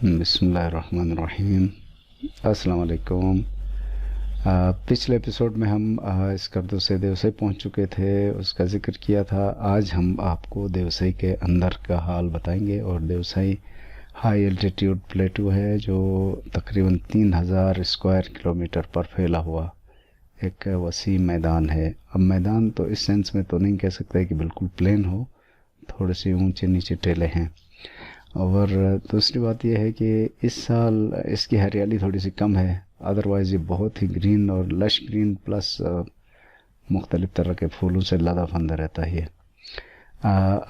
بسم اللہ الرحمن الرحیم۔ السلام علیکم۔ پچھلے ایپیسوڈ میں ہم اسکردو سے دیوسئی پہنچ چکے تھے، اس کا ذکر کیا تھا۔ آج ہم آپ کو دیوسئی کے اندر کا حال بتائیں گے۔ اور دیوسئی ہائی الٹیٹیوڈ پلیٹو ہے جو تقریباً 3000 اسکوائر کلومیٹر پر پھیلا ہوا ایک وسیع میدان ہے۔ اب میدان تو اس سینس میں تو نہیں کہہ سکتے کہ بالکل پلین ہو، تھوڑے سے اونچے نیچے ٹیلے ہیں۔ اور دوسری بات یہ ہے کہ اس سال اس کی ہریالی تھوڑی سی کم ہے، ادروائز یہ بہت ہی گرین اور لش گرین پلس مختلف طرح کے پھولوں سے لدا پھندہ رہتا ہے۔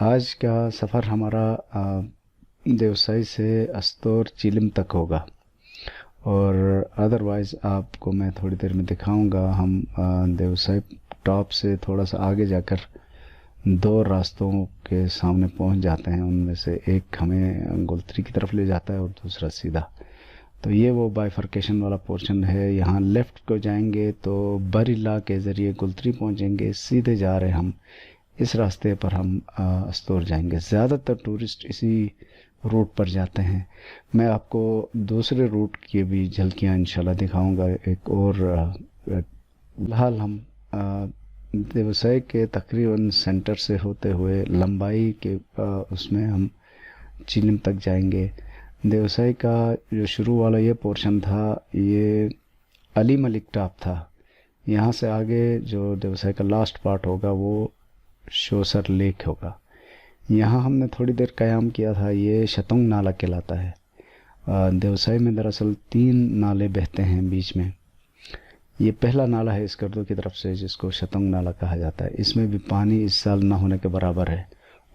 آج کا سفر ہمارا دیوسئی سے استور چیلم تک ہوگا، اور ادروائز آپ کو میں تھوڑی دیر میں دکھاؤں گا۔ ہم دیوسئی ٹاپ سے تھوڑا سا آگے جا کر دو راستوں کے سامنے پہنچ جاتے ہیں، ان میں سے ایک ہمیں گلتری کی طرف لے جاتا ہے اور دوسرا سیدھا۔ تو یہ وہ بائیفرکیشن والا پورشن ہے۔ یہاں لیفٹ کو جائیں گے تو بریلا کے ذریعے گلتری پہنچیں گے، سیدھے جا رہے ہم اس راستے پر ہم استور جائیں گے۔ زیادہ تر ٹورسٹ اسی روٹ پر جاتے ہیں۔ میں آپ کو دوسرے روٹ کی بھی جھلکیاں انشاءاللہ دکھاؤں گا ایک اور۔ فی الحال ہم دیوسئی کے تقریباً سینٹر سے ہوتے ہوئے لمبائی کے اس میں ہم چیلم تک جائیں گے۔ دیوسئی کا جو شروع والا یہ پورشن تھا یہ علی ملک ٹاپ تھا۔ یہاں سے آگے جو دیوسئی کا لاسٹ پارٹ ہوگا وہ شوسر لیک ہوگا۔ یہاں ہم نے تھوڑی دیر قیام کیا تھا۔ یہ شتنگ نالہ کہلاتا ہے۔ دیوسئی میں دراصل 3 نالے بہتے ہیں بیچ میں۔ یہ پہلا نالہ ہے اسکردو کی طرف سے جس کو شتنگ نالہ کہا جاتا ہے۔ اس میں بھی پانی اس سال نہ ہونے کے برابر ہے،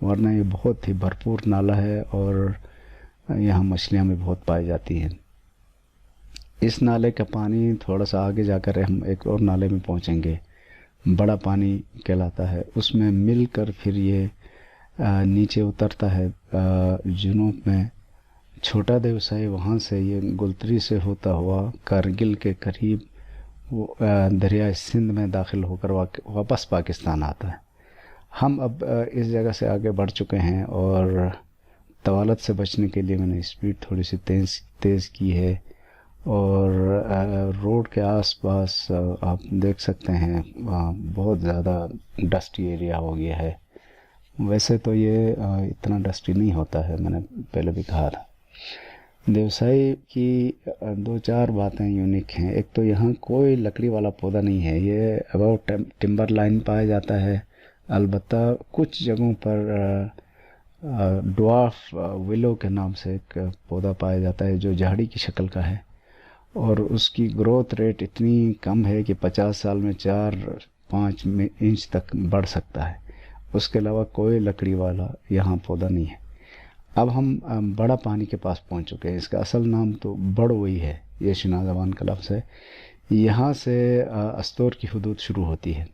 ورنہ یہ بہت ہی بھرپور نالہ ہے اور یہاں مچھلیاں بھی بہت پائی جاتی ہیں۔ اس نالے کا پانی تھوڑا سا آگے جا کر ہم ایک اور نالے میں پہنچیں گے، بڑا پانی کہلاتا ہے۔ اس میں مل کر پھر یہ نیچے اترتا ہے جنوب میں چھوٹا دیوسئی، وہاں سے یہ گلتری سے ہوتا ہوا کارگل کے قریب وہ دریائے سندھ میں داخل ہو کر واپس پاکستان آتا ہے۔ ہم اب اس جگہ سے آگے بڑھ چکے ہیں اور طوالت سے بچنے کے لیے میں نے اسپیڈ تھوڑی سی تیز کی ہے، اور روڈ کے آس پاس آپ دیکھ سکتے ہیں بہت زیادہ ڈسٹی ایریا ہو گیا ہے۔ ویسے تو یہ اتنا ڈسٹی نہیں ہوتا ہے، میں نے پہلے بھی کہا تھا۔ دیوسئی کی 2-4 باتیں یونیک ہیں۔ ایک تو یہاں کوئی لکڑی والا پودا نہیں ہے، یہ اباؤٹ ٹمبر لائن پایا جاتا ہے۔ البتہ کچھ جگہوں پر ڈوارف ویلو کے نام سے ایک پودا پایا جاتا ہے جو جھاڑی کی شکل کا ہے، اور اس کی گروتھ ریٹ اتنی کم ہے کہ 50 سال میں 4-5 انچ تک بڑھ سکتا ہے۔ اس کے علاوہ کوئی لکڑی والا یہاں پودا نہیں ہے۔ اب ہم بڑا پانی کے پاس پہنچ چکے ہیں۔ اس کا اصل نام تو بڑوئی ہے، یہ شنا زبان کا لفظ ہے۔ یہاں سے استور کی حدود شروع ہوتی ہے۔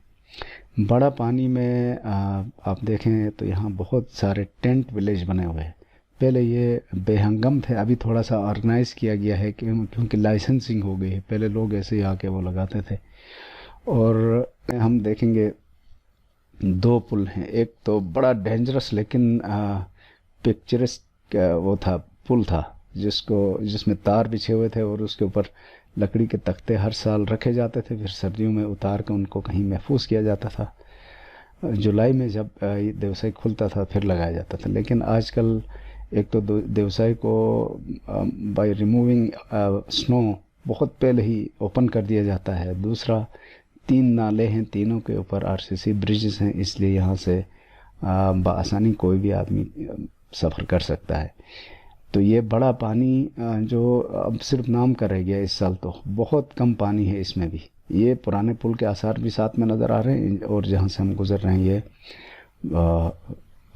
بڑا پانی میں آپ دیکھیں تو یہاں بہت سارے ٹینٹ ولیج بنے ہوئے ہیں۔ پہلے یہ بے ہنگم تھے، ابھی تھوڑا سا آرگنائز کیا گیا ہے کیونکہ لائسنسنگ ہو گئی ہے۔ پہلے لوگ ایسے ہی آ کے وہ لگاتے تھے۔ اور ہم دیکھیں گے 2 پل ہیں۔ ایک تو بڑا ڈینجرس لیکن پکچرسک وہ تھا، پل تھا جس میں تار بچھے ہوئے تھے، اور اس کے اوپر لکڑی کے تختے ہر سال رکھے جاتے تھے، پھر سردیوں میں اتار کے ان کو کہیں محفوظ کیا جاتا تھا۔ جولائی میں جب دیوسئی کھلتا تھا پھر لگایا جاتا تھا، لیکن آج کل ایک تو دیوسئی کو بائی ریموونگ سنو بہت پہلے ہی اوپن کر دیا جاتا ہے۔ دوسرا 3 نالے ہیں، تینوں کے اوپر RCC بریجز ہیں، اس لیے یہاں سے بآسانی کوئی بھی آدمی سفر کر سکتا ہے۔ تو یہ بڑا پانی جو اب صرف نام کا رہ گیا اس سال، تو بہت کم پانی ہے اس میں بھی۔ یہ پرانے پل کے آثار بھی ساتھ میں نظر آ رہے ہیں، اور جہاں سے ہم گزر رہے ہیں یہ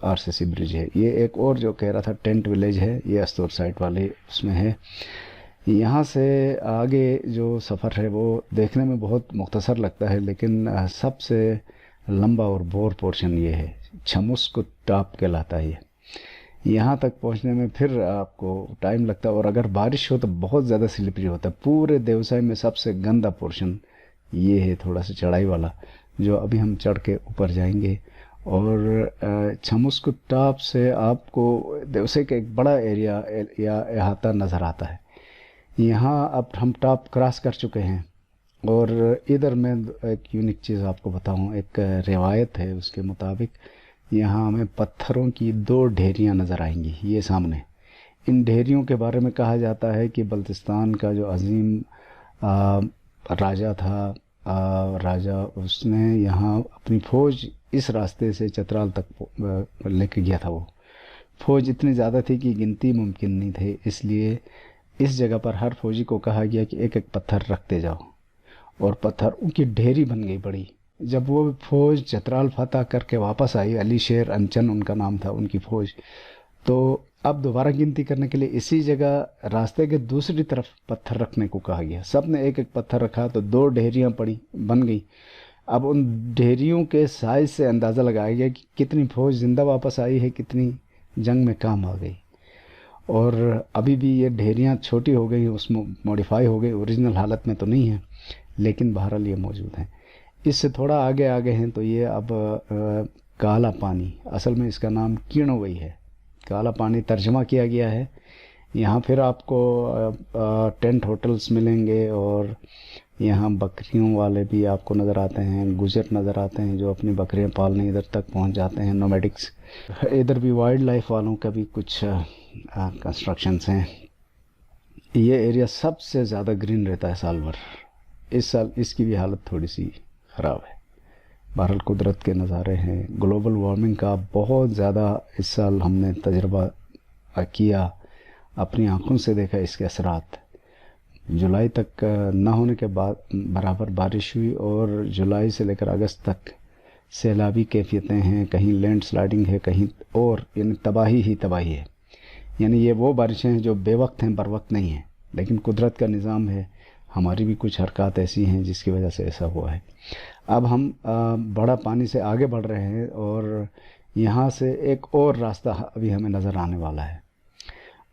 RCC برج ہے۔ یہ ایک اور جو کہہ رہا تھا ٹینٹ ولیج ہے، یہ استور سائٹ والے اس میں ہے۔ یہاں سے آگے جو سفر ہے وہ دیکھنے میں بہت مختصر لگتا ہے، لیکن سب سے لمبا اور بور پورشن یہ ہے، چھمسک ٹاپ کہلاتا ہے۔ یہاں تک پہنچنے میں پھر آپ کو ٹائم لگتا ہے، اور اگر بارش ہو تو بہت زیادہ سلپری ہوتا ہے۔ پورے دیوسئی میں سب سے گندا پورشن یہ ہے، تھوڑا سا چڑھائی والا، جو ابھی ہم چڑھ کے اوپر جائیں گے۔ اور چھمسک ٹاپ سے آپ کو دیوسئی کا ایک بڑا ایریا یا احاطہ نظر آتا ہے. یہاں اب ہم ٹاپ کراس کر چکے ہیں، اور ادھر میں ایک یونیک چیز آپ کو بتاؤں. ایک روایت ہے اس کے مطابق یہاں ہمیں پتھروں کی 2 ڈھیریاں نظر آئیں گی یہ سامنے. ان ڈھیریوں کے بارے میں کہا جاتا ہے کہ بلتستان کا جو عظیم راجہ تھا، راجہ، اس نے یہاں اپنی فوج اس راستے سے چترال تک لے کے گیا تھا. وہ فوج اتنی زیادہ تھی کہ گنتی ممکن نہیں تھی، اس لیے اس جگہ پر ہر فوجی کو کہا گیا کہ ایک ایک پتھر رکھتے جاؤ، اور پتھروں کی ڈھیری بن گئی بڑی. جب وہ فوج چترال فتح کر کے واپس آئی، علی شیر انچن ان کا نام تھا ان کی فوج، تو اب دوبارہ گنتی کرنے کے لیے اسی جگہ راستے کے دوسری طرف پتھر رکھنے کو کہا گیا. سب نے ایک ایک پتھر رکھا تو 2 ڈھیریاں بن گئی. اب ان ڈھیریوں کے سائز سے اندازہ لگایا گیا کہ کتنی فوج زندہ واپس آئی ہے، کتنی جنگ میں کام آ گئی. اور ابھی بھی یہ ڈھیریاں چھوٹی ہو گئی، اس میں موڈیفائی ہو گئی، اوریجنل حالت میں تو نہیں ہیں، لیکن بہرحال یہ موجود ہیں. اس سے تھوڑا آگے ہیں تو یہ اب کالا پانی، اصل میں اس کا نام کینوئی ہے، کالا پانی ترجمہ کیا گیا ہے. یہاں پھر آپ کو ٹینٹ ہوٹلز ملیں گے، اور یہاں بکریوں والے بھی آپ کو نظر آتے ہیں، گجر نظر آتے ہیں جو اپنی بکریاں پالنے ادھر تک پہنچ جاتے ہیں، نومیڈکس. ادھر بھی وائلڈ لائف والوں کا بھی کچھ کنسٹرکشنز ہیں. یہ ایریا سب سے زیادہ گرین رہتا ہے سال بھر. اس سال اس کی بھی حالت تھوڑی سی خراب ہے. بہرحال قدرت کے نظارے ہیں. گلوبل وارمنگ کا بہت زیادہ اس سال ہم نے تجربہ کیا، اپنی آنکھوں سے دیکھا اس کے اثرات. جولائی تک نہ ہونے کے بعد برابر بارش ہوئی، اور جولائی سے لے کر اگست تک سیلابی کیفیتیں ہیں، کہیں لینڈ سلائڈنگ ہے، کہیں اور، یعنی تباہی ہی تباہی ہے. یعنی یہ وہ بارشیں ہیں جو بے وقت ہیں، بر وقت نہیں ہیں، لیکن قدرت کا نظام ہے. ہماری بھی کچھ حرکات ایسی ہیں جس کی وجہ سے ایسا ہوا ہے. اب ہم بڑا پانی سے آگے بڑھ رہے ہیں، اور یہاں سے ایک اور راستہ ابھی ہمیں نظر آنے والا ہے.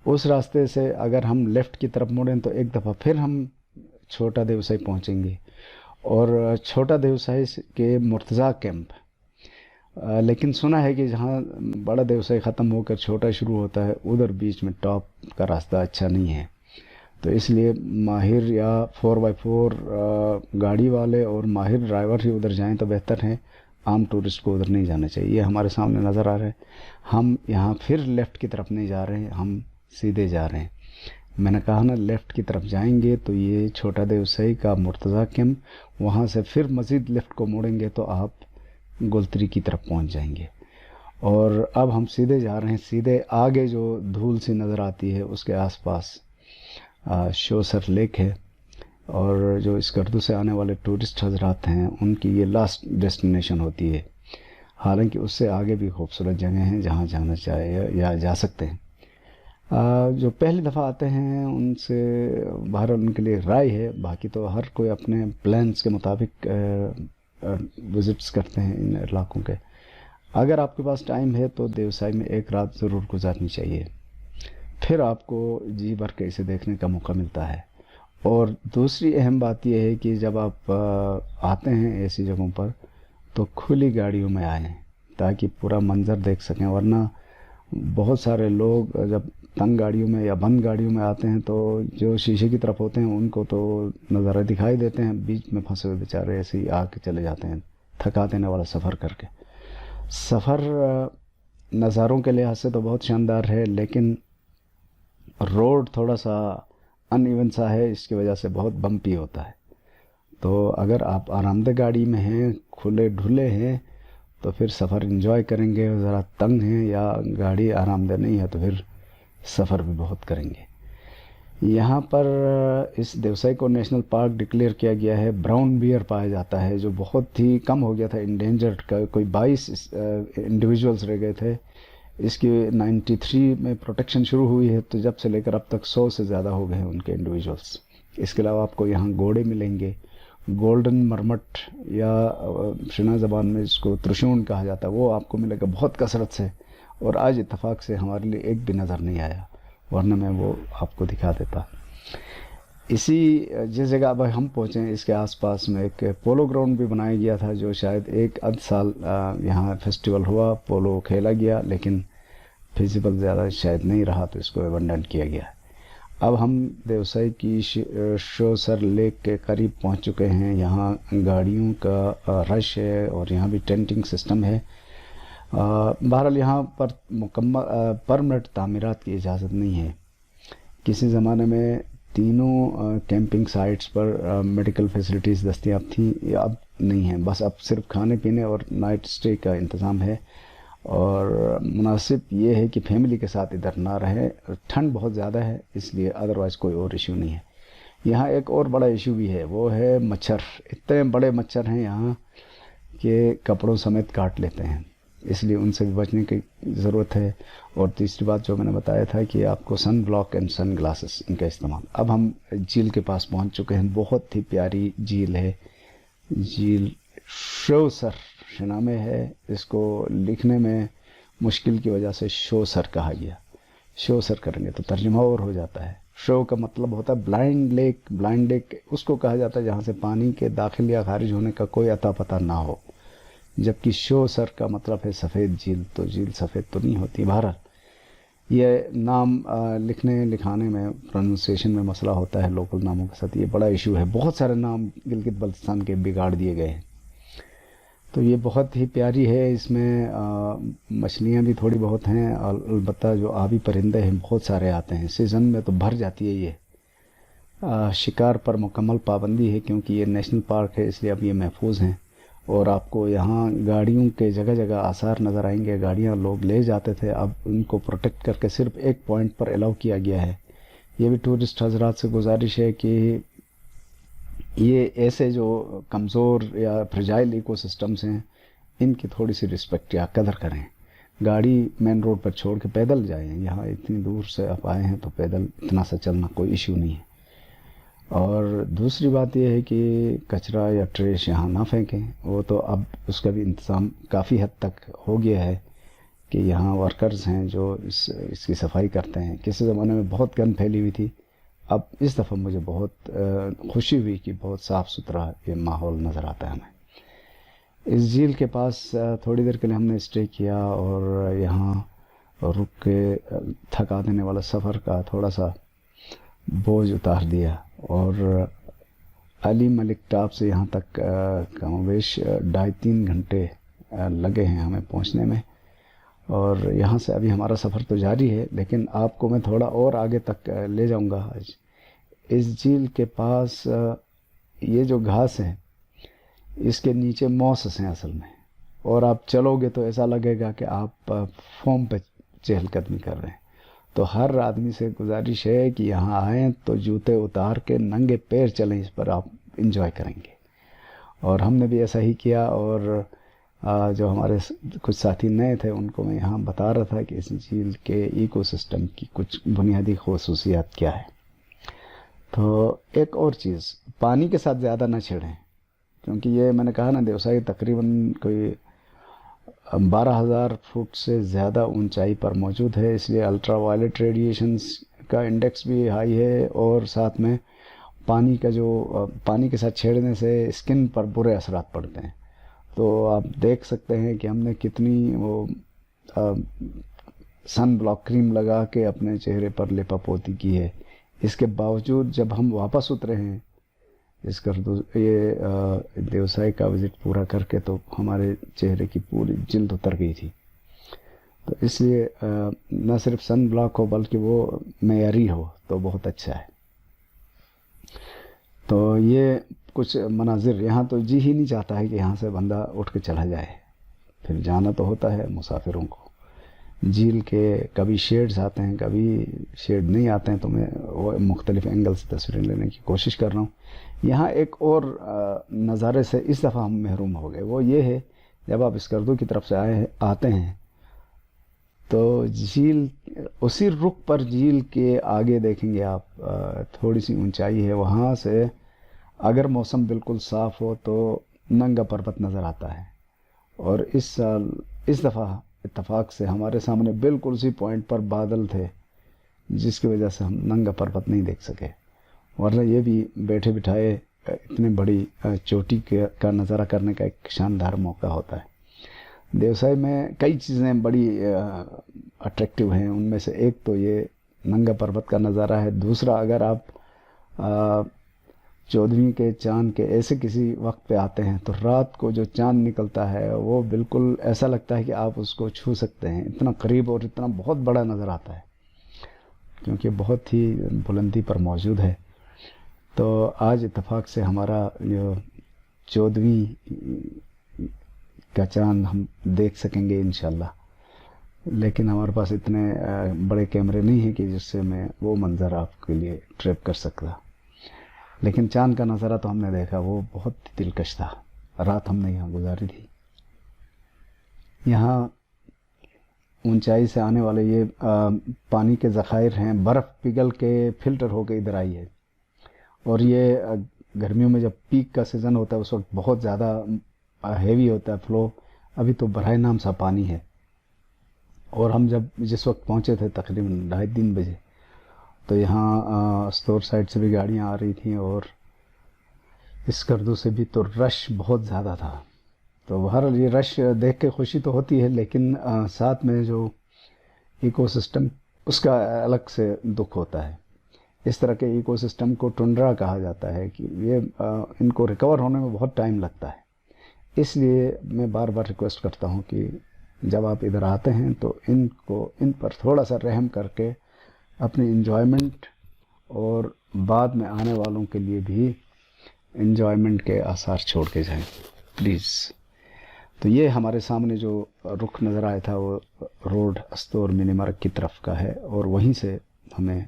اس راستے سے اگر ہم لیفٹ کی طرف مڑیں تو ایک دفعہ پھر ہم چھوٹا دیوسئی پہنچیں گے، اور چھوٹا دیوسئی کے مرتضیٰ کیمپ. لیکن سنا ہے کہ جہاں بڑا دیوسئی ختم ہو کر چھوٹا شروع ہوتا ہے، ادھر بیچ میں ٹاپ کا راستہ اچھا نہیں ہے. تو اس لیے ماہر یا 4x4 گاڑی والے اور ماہر ڈرائیور ہی ادھر جائیں تو بہتر ہے. عام ٹورسٹ کو ادھر نہیں جانا چاہیے. یہ ہمارے سامنے نظر آ رہا ہے. ہم یہاں پھر لیفٹ کی طرف نہیں جا رہے ہیں، ہم سیدھے جا رہے ہیں. میں نے کہا نا لیفٹ کی طرف جائیں گے تو یہ چھوٹا دیوسئی کا مرتضیٰ کیمپ، وہاں سے پھر مزید لیفٹ کو موڑیں گے تو آپ گلتری کی طرف پہنچ جائیں گے. اور اب ہم سیدھے جا رہے ہیں. سیدھے آگے جو دھول سی نظر آتی ہے اس کے آس پاس شوسر لیک ہے، اور جو اسکردو سے آنے والے ٹورسٹ حضرات ہیں ان کی یہ لاسٹ ڈیسٹینیشن ہوتی ہے. حالانکہ اس سے آگے بھی خوبصورت جگہیں ہیں جہاں جانا چاہے یا جا سکتے ہیں. جو پہلی دفعہ آتے ہیں ان سے باہر ان کے لیے رائے ہے، باقی تو ہر کوئی اپنے پلانز کے مطابق وزٹس کرتے ہیں ان علاقوں کے. اگر آپ کے پاس ٹائم ہے تو دیوسئی میں ایک رات ضرور گزارنی چاہیے، پھر آپ کو جی بھر کے اسے دیکھنے کا موقع ملتا ہے. اور دوسری اہم بات یہ ہے کہ جب آپ آتے ہیں ایسی جگہوں پر تو کھلی گاڑیوں میں آئیں تاکہ پورا منظر دیکھ سکیں. ورنہ بہت سارے لوگ جب تنگ گاڑیوں میں یا بند گاڑیوں میں آتے ہیں تو جو شیشے کی طرف ہوتے ہیں ان کو تو نظارے دکھائی دیتے ہیں، بیچ میں پھنسے ہوئے بیچارے ایسے ہی آ کے چلے جاتے ہیں تھکا دینے والا سفر کر کے. سفر نظاروں کے لحاظ سے تو بہت شاندار ہے، لیکن روڈ تھوڑا سا ان ایون سا ہے، اس کی وجہ سے بہت بمپی ہوتا ہے. تو اگر آپ آرام دہ گاڑی میں ہیں، کھلے ڈھلے ہیں، تو پھر سفر انجوائے کریں گے. ذرا تنگ ہیں یا گاڑی آرام دہ نہیں ہے تو پھر سفر بھی بہت کریں گے. یہاں پر اس دیوسئی کو نیشنل پارک ڈکلیئر کیا گیا ہے. براؤن بیئر پایا جاتا ہے جو بہت ہی کم ہو گیا تھا، انڈینجرڈ کا کوئی 22 انڈیویجولز رہ گئے تھے. اس کی 93 میں پروٹیکشن شروع ہوئی ہے، تو جب سے لے کر اب تک 100 سے زیادہ ہو گئے ہیں ان کے انڈیویجولز. اس کے علاوہ آپ کو یہاں گھوڑے ملیں گے، گولڈن مرمٹ یا شنا زبان میں اس کو ترشون کہا جاتا ہے، وہ آپ کو ملے گا بہت کثرت سے. اور آج اتفاق سے ہمارے لیے ایک بھی نظر نہیں آیا، ورنہ میں وہ آپ کو دکھا دیتا. اسی جس جگہ اب ہم پہنچے ہیں اس کے آس پاس میں ایک پولو گراؤنڈ بھی بنایا گیا تھا، جو شاید ایک آدھ سال یہاں فیسٹیول ہوا، پولو کھیلا گیا، لیکن فیزیبل زیادہ شاید نہیں رہا تو اس کو ایبنڈن کیا گیا۔ اب ہم دیوسائی کی شوسر لیک کے قریب پہنچ چکے ہیں۔ یہاں گاڑیوں کا رش ہے اور یہاں بھی ٹینٹنگ سسٹم ہے۔ بہرحال یہاں پر مکمل پرمنٹ تعمیرات کی اجازت نہیں ہے۔ کسی زمانے میں تینوں کیمپنگ سائٹس پر میڈیکل فیسلٹیز دستیاب تھیں، اب نہیں ہیں، بس اب صرف کھانے پینے اور نائٹ اسٹے کا انتظام ہے۔ اور مناسب یہ ہے کہ فیملی کے ساتھ ادھر نہ رہے، ٹھنڈ بہت زیادہ ہے، اس لیے ادروائز کوئی اور ایشو نہیں ہے۔ یہاں ایک اور بڑا ایشو بھی ہے، وہ ہے مچھر۔ اتنے بڑے مچھر ہیں یہاں کہ کپڑوں سمیت کاٹ لیتے ہیں، اس لیے ان سے بھی بچنے کی ضرورت ہے۔ اور تیسری بات جو میں نے بتایا تھا کہ آپ کو سن بلاک اینڈ سن گلاسز ان کا استعمال۔ اب ہم جھیل کے پاس پہنچ چکے ہیں، بہت ہی پیاری جھیل ہے، جھیل شوسر شنا میں ہے۔ اس کو لکھنے میں مشکل کی وجہ سے شوسر کہا گیا۔ شوسر کریں گے تو ترجمہ اور ہو جاتا ہے۔ شو کا مطلب ہوتا ہے بلائنڈ لیک۔ بلائنڈ لیک اس کو کہا جاتا ہے جہاں سے پانی کے داخل یا خارج ہونے کا کوئی اتا پتہ نہ ہو، جبکہ شوسر کا مطلب ہے سفید جھیل، تو جھیل سفید تو نہیں ہوتی۔ بہرحال یہ نام لکھنے لکھانے میں پروننسیشن میں مسئلہ ہوتا ہے لوکل ناموں کے ساتھ، یہ بڑا ایشو ہے۔ بہت سارے نام گلگت بلتستان کے بگاڑ دیے گئے ہیں۔ تو یہ بہت ہی پیاری ہے، اس میں مچھلیاں بھی تھوڑی بہت ہیں، اور البتہ جو آبی پرندے ہیں بہت سارے آتے ہیں۔ سیزن میں تو بھر جاتی ہے یہ۔ شکار پر مکمل پابندی ہے کیونکہ یہ نیشنل پارک ہے، اس لیے اب یہ محفوظ ہیں۔ اور آپ کو یہاں گاڑیوں کے جگہ جگہ آثار نظر آئیں گے، گاڑیاں لوگ لے جاتے تھے، اب ان کو پروٹیکٹ کر کے صرف ایک پوائنٹ پر الاؤ کیا گیا ہے۔ یہ بھی ٹورسٹ حضرات سے گزارش ہے کہ یہ ایسے جو کمزور یا فرجائل ایکو سسٹمز ہیں ان کی تھوڑی سی رسپیکٹ یا قدر کریں۔ گاڑی مین روڈ پر چھوڑ کے پیدل جائیں، یہاں اتنی دور سے آپ آئے ہیں تو پیدل اتنا سا چلنا کوئی ایشو نہیں ہے۔ اور دوسری بات یہ ہے کہ کچرا یا ٹریش یہاں نہ پھینکیں، وہ تو اب اس کا بھی انتظام کافی حد تک ہو گیا ہے کہ یہاں ورکرز ہیں جو اس کی صفائی کرتے ہیں۔ کسی زمانے میں بہت گند پھیلی ہوئی تھی، اب اس دفعہ مجھے بہت خوشی ہوئی کہ بہت صاف ستھرا یہ ماحول نظر آتا ہے ہمیں۔ اس جھیل کے پاس تھوڑی دیر کے لیے ہم نے اسٹے کیا اور یہاں رک کے تھکا دینے والا سفر کا تھوڑا سا بوجھ اتار دیا، اور علی ملک ٹاپ سے یہاں تک کم و بیش 2.5-3 گھنٹے لگے ہیں ہمیں پہنچنے میں۔ اور یہاں سے ابھی ہمارا سفر تو جاری ہے، لیکن آپ کو میں تھوڑا اور آگے تک لے جاؤں گا آج۔ اس جھیل کے پاس یہ جو گھاس ہے اس کے نیچے موسس ہیں اصل میں، اور آپ چلو گے تو ایسا لگے گا کہ آپ فوم پہ چہل قدمی کر رہے ہیں۔ تو ہر آدمی سے گزارش ہے کہ یہاں آئیں تو جوتے اتار کے ننگے پیر چلیں، اس پر آپ انجوائے کریں گے۔ اور ہم نے بھی ایسا ہی کیا، اور جو ہمارے کچھ ساتھی نئے تھے ان کو میں یہاں بتا رہا تھا کہ اس جھیل کے ایکو سسٹم کی کچھ بنیادی خصوصیات کیا ہے۔ تو ایک اور چیز، پانی کے ساتھ زیادہ نہ چھیڑیں، کیونکہ یہ میں نے کہا نا دیوسائی تقریباً کوئی 12,000 فٹ سے زیادہ اونچائی پر موجود ہے، اس لیے الٹرا وائلٹ ریڈیشنز کا انڈیکس بھی ہائی ہے، اور ساتھ میں پانی کے ساتھ چھیڑنے سے اسکن پر برے اثرات پڑتے ہیں۔ تو آپ دیکھ سکتے ہیں کہ ہم نے کتنی وہ سن بلاک کریم لگا کے اپنے چہرے پر لیپا پوتی کی ہے، اس کے باوجود جب ہم واپس اترے ہیں یہ دیوسائی کا وزٹ پورا کر کے، تو ہمارے چہرے کی پوری جلد اتر گئی تھی۔ تو اس لیے نہ صرف سن بلاک ہو بلکہ وہ معیاری ہو تو بہت اچھا ہے۔ تو یہ کچھ مناظر، یہااں تو جی ہی نہیں چاہتا ہے کہ یہاں سے بندہ اٹھ کے چلا جائے، پھر جانا تو ہوتا ہے مسافروں کو۔ جھیل کے کبھی شیڈز آتے ہیں، کبھی شیڈ نہیں آتے ہیں، تو میں وہ مختلف اینگل سے تصویریں لینے کی کوشش کر رہا ہوں۔ یہاں ایک اور نظارے سے اس دفعہ ہم محروم ہو گئے، وہ یہ ہے جب آپ اسکردو کی طرف سے آتے ہیں تو جھیل اسی رخ پر جھیل کے آگے دیکھیں گے آپ تھوڑی سی اونچائی ہے، وہاں سے اگر موسم بالکل صاف ہو تو ننگا پربت نظر آتا ہے۔ اور اس دفعہ اتفاق سے ہمارے سامنے بالکل اسی پوائنٹ پر بادل تھے، جس کی وجہ سے ہم ننگا پربت نہیں دیکھ سکے، ورنہ یہ بھی بیٹھے بٹھائے اتنے بڑی چوٹی کا نظارہ کرنے کا ایک شاندار موقع ہوتا ہے۔ دیوسائی میں کئی چیزیں بڑی اٹریکٹیو ہیں، ان میں سے ایک تو یہ ننگا پروت کا نظارہ ہے۔ دوسرا، اگر آپ 14ویں کے چاند کے ایسے کسی وقت پہ آتے ہیں تو رات کو جو چاند نکلتا ہے وہ بالکل ایسا لگتا ہے کہ آپ اس کو چھو سکتے ہیں، اتنا قریب اور اتنا بہت بڑا نظر آتا ہے کیونکہ بہت ہی بلندی پر موجود ہے۔ تو آج اتفاق سے ہمارا جو 14ویں کا چاند ہم دیکھ سکیں گے انشاءاللہ، لیکن ہمارے پاس اتنے بڑے کیمرے نہیں ہیں کہ جس سے میں وہ منظر آپ کے لیے ٹریپ کر سکتا، لیکن چاند کا نظارہ تو ہم نے دیکھا، وہ بہت دلکش تھا۔ رات ہم نے یہاں گزاری تھی۔ یہاں اونچائی سے آنے والے یہ پانی کے ذخائر ہیں، برف پگھل کے فلٹر ہو کے ادھر آئی ہے، اور یہ گرمیوں میں جب پیک کا سیزن ہوتا ہے اس وقت بہت زیادہ ہیوی ہوتا ہے فلو۔ ابھی تو برائے نام سا پانی ہے، اور ہم جس وقت پہنچے تھے تقریباً 2:30-3 بجے، تو یہاں استور سائڈ سے بھی گاڑیاں آ رہی تھیں اور اسکردو سے بھی، تو رش بہت زیادہ تھا۔ تو بہرحال یہ رش دیکھ کے خوشی تو ہوتی ہے، لیکن ساتھ میں جو ایکو سسٹم اس کا الگ سے دکھ ہوتا ہے۔ اس طرح کے ایکو سسٹم کو ٹنڈرا کہا جاتا ہے کہ یہ ان کو ریکور ہونے میں بہت ٹائم لگتا ہے۔ اس لیے میں بار بار ریکویسٹ کرتا ہوں کہ جب آپ ادھر آتے ہیں تو ان پر تھوڑا سا رحم کر کے اپنی انجوائمنٹ اور بعد میں آنے والوں کے لیے بھی انجوائمنٹ کے آثار چھوڑ کے جائیں پلیز۔ تو یہ ہمارے سامنے جو رخ نظر آیا تھا وہ روڈ استور منی مرگ کی طرف کا ہے، اور وہیں سے ہمیں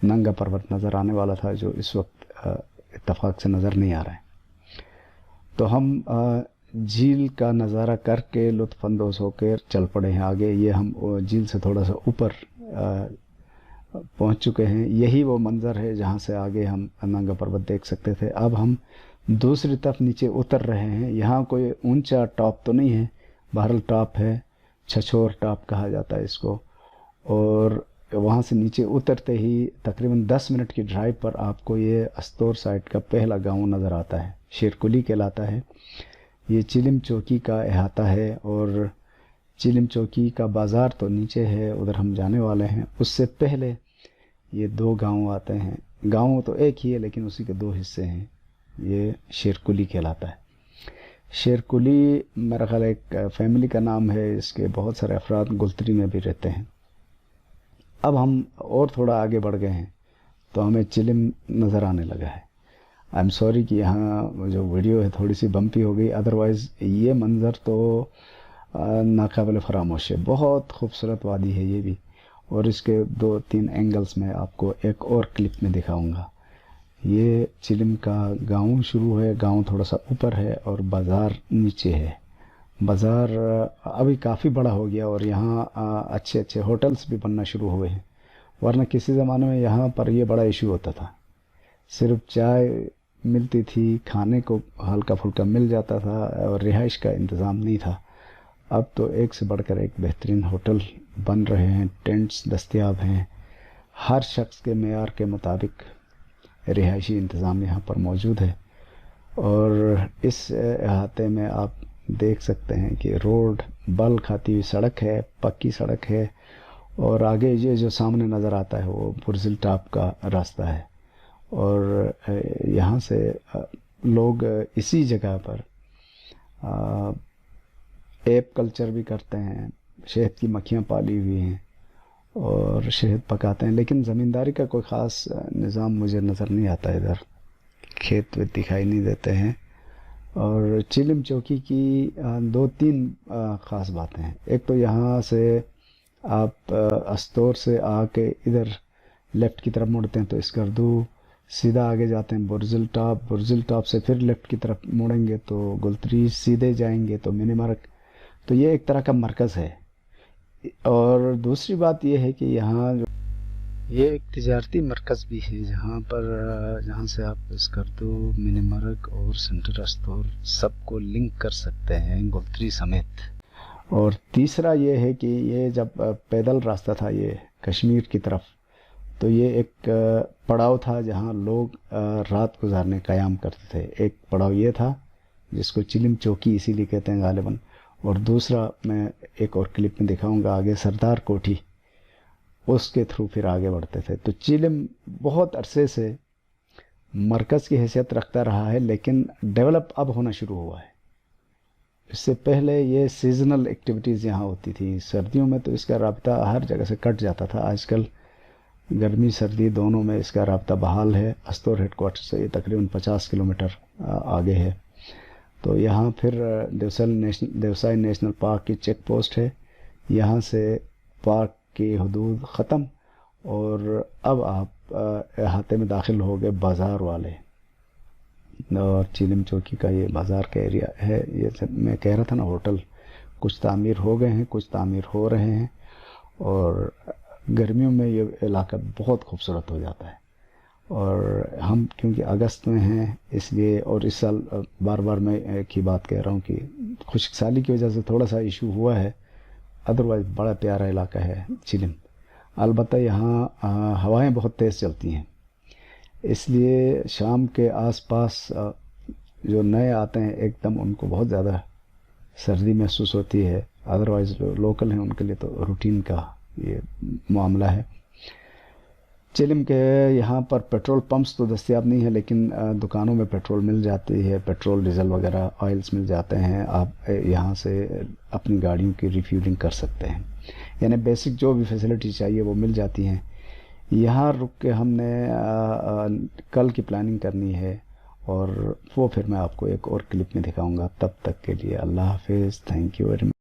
ننگا پروت نظر آنے والا تھا جو اس وقت اتفاق سے نظر نہیں آ رہا ہے۔ تو ہم جھیل کا نظارہ کر کے لطف اندوز ہو کر چل پڑے ہیں آگے۔ یہ ہم جھیل سے تھوڑا سا اوپر پہنچ چکے ہیں۔ یہی وہ منظر ہے جہاں سے آگے ہم ننگا پروت دیکھ سکتے تھے۔ اب ہم دوسری طرف نیچے اتر رہے ہیں۔ یہاں کوئی اونچا ٹاپ تو نہیں ہے، بہرحال ٹاپ ہے، چھچھور ٹاپ کہا جاتا ہے اس کو، اور وہاں سے نیچے اترتے ہی تقریباً 10 منٹ کی ڈرائیو پر آپ کو یہ استور سائٹ کا پہلا گاؤں نظر آتا ہے، شیرکلی کہلاتا ہے۔ یہ چلم چوکی کا احاطہ ہے، اور چلم چوکی کا بازار تو نیچے ہے، ادھر ہم جانے والے ہیں۔ اس سے پہلے یہ 2 گاؤں آتے ہیں، گاؤں تو ایک ہی ہے لیکن اسی کے 2 حصے ہیں۔ یہ شیرکلی کہلاتا ہے۔ شیرکلی میرا خیال ایک فیملی کا نام ہے، اس کے بہت سارے افراد گلتری میں بھی رہتے ہیں۔ اب ہم اور تھوڑا آگے بڑھ گئے ہیں تو ہمیں چلم نظر آنے لگا ہے۔ آئی ایم سوری کہ یہاں جو ویڈیو ہے تھوڑی سی بمپی ہو گئی، ادروائز یہ منظر تو ناقابل فراموش ہے۔ بہت خوبصورت وادی ہے یہ بھی، اور اس کے 2-3 اینگلز میں آپ کو ایک اور کلپ میں دکھاؤں گا۔ یہ چلم کا گاؤں شروع ہے، گاؤں تھوڑا سا اوپر ہے اور بازار نیچے ہے۔ بازار ابھی کافی بڑا ہو گیا اور یہاں اچھے اچھے ہوٹلز بھی بننا شروع ہوئے ہیں، ورنہ کسی زمانے میں یہاں پر یہ بڑا ایشو ہوتا تھا، صرف چائے ملتی تھی، کھانے کو ہلکا پھلکا مل جاتا تھا اور رہائش کا انتظام نہیں تھا۔ اب تو ایک سے بڑھ کر ایک بہترین ہوٹل بن رہے ہیں، ٹینٹس دستیاب ہیں، ہر شخص کے معیار کے مطابق رہائشی انتظام یہاں پر موجود ہے۔ اور اس احاطے میں آپ دیکھ سکتے ہیں کہ روڈ بل کھاتی ہوئی سڑک ہے، پکی سڑک ہے، اور آگے یہ جو سامنے نظر آتا ہے وہ برزل ٹاپ کا راستہ ہے، اور یہاں سے لوگ اسی جگہ پر ایپ کلچر بھی کرتے ہیں، شہد کی مکھیاں پالی ہوئی ہیں اور شہد پکاتے ہیں، لیکن زمینداری کا کوئی خاص نظام مجھے نظر نہیں آتا، ادھر کھیت ویت دکھائی نہیں دیتے ہیں۔ اور چلم چوکی کی 2-3 خاص باتیں ہیں۔ ایک تو یہاں سے آپ استور سے آ کے ادھر لیفٹ کی طرف مڑتے ہیں تو اسکردو، سیدھا آگے جاتے ہیں برزل ٹاپ، برزل ٹاپ سے پھر لیفٹ کی طرف مڑیں گے تو گلتری، سیدھے جائیں گے تو منی مرگ۔ تو یہ ایک طرح کا مرکز ہے۔ اور دوسری بات یہ ہے کہ یہاں یہ ایک تجارتی مرکز بھی ہے جہاں سے آپ اسکردو، منی مرگ اور سینٹر استور سب کو لنک کر سکتے ہیں گلتری سمیت۔ اور تیسرا یہ ہے کہ یہ جب پیدل راستہ تھا یہ کشمیر کی طرف، تو یہ ایک پڑاؤ تھا جہاں لوگ رات گزارنے قیام کرتے تھے. ایک پڑاؤ یہ تھا جس کو چلم چوکی اسی لیے کہتے ہیں غالباً، اور دوسرا میں ایک اور کلپ میں دکھاؤں گا آگے، سردار کوٹھی، اس کے تھرو پھر آگے بڑھتے تھے. تو چلم بہت عرصے سے مرکز کی حیثیت رکھتا رہا ہے، لیکن ڈیولپ اب ہونا شروع ہوا ہے. اس سے پہلے یہ سیزنل ایکٹیویٹیز یہاں ہوتی تھی. سردیوں میں تو اس کا رابطہ ہر جگہ سے کٹ جاتا تھا. آج کل گرمی سردی دونوں میں اس کا رابطہ بحال ہے. استور ہیڈ کوارٹر سے یہ تقریباً 50 کلومیٹر آگے ہے. تو یہاں پھر دیوسائی نیشنل پارک کی چیک پوسٹ ہے. یہاں سے پارک کی حدود ختم، اور اب آپ احاطے میں داخل ہو گئے بازار والے. اور چیلم چوکی کا یہ بازار کا ایریا ہے. یہ میں کہہ رہا تھا نا، ہوٹل کچھ تعمیر ہو گئے ہیں، کچھ تعمیر ہو رہے ہیں، اور گرمیوں میں یہ علاقہ بہت خوبصورت ہو جاتا ہے. اور ہم کیونکہ اگست میں ہیں اس لیے، اور اس سال بار بار میں ایک ہی بات کہہ رہا ہوں کہ خشک سالی کی وجہ سے تھوڑا سا ایشو ہوا ہے، ادروائز بڑا پیارا علاقہ ہے چلم. البتہ یہاں ہوائیں بہت تیز چلتی ہیں، اس لیے شام کے آس پاس جو نئے آتے ہیں ایک دم ان کو بہت زیادہ سردی محسوس ہوتی ہے. ادروائز جو لوکل ہیں ان کے لیے تو روٹین کا یہ معاملہ ہے. چلم کے یہاں پر پیٹرول پمپس تو دستیاب نہیں ہے، لیکن دکانوں میں پیٹرول مل جاتی ہے، پیٹرول ڈیزل وغیرہ آئلس مل جاتے ہیں. آپ یہاں سے اپنی گاڑیوں کی ریفیولنگ کر سکتے ہیں، یعنی بیسک جو بھی فیسلٹی چاہیے وہ مل جاتی ہیں. یہاں رک کے ہم نے کل کی پلاننگ کرنی ہے، اور وہ پھر میں آپ کو ایک اور کلپ میں دکھاؤں گا. تب تک کے لیے اللہ حافظ. Thank you very much.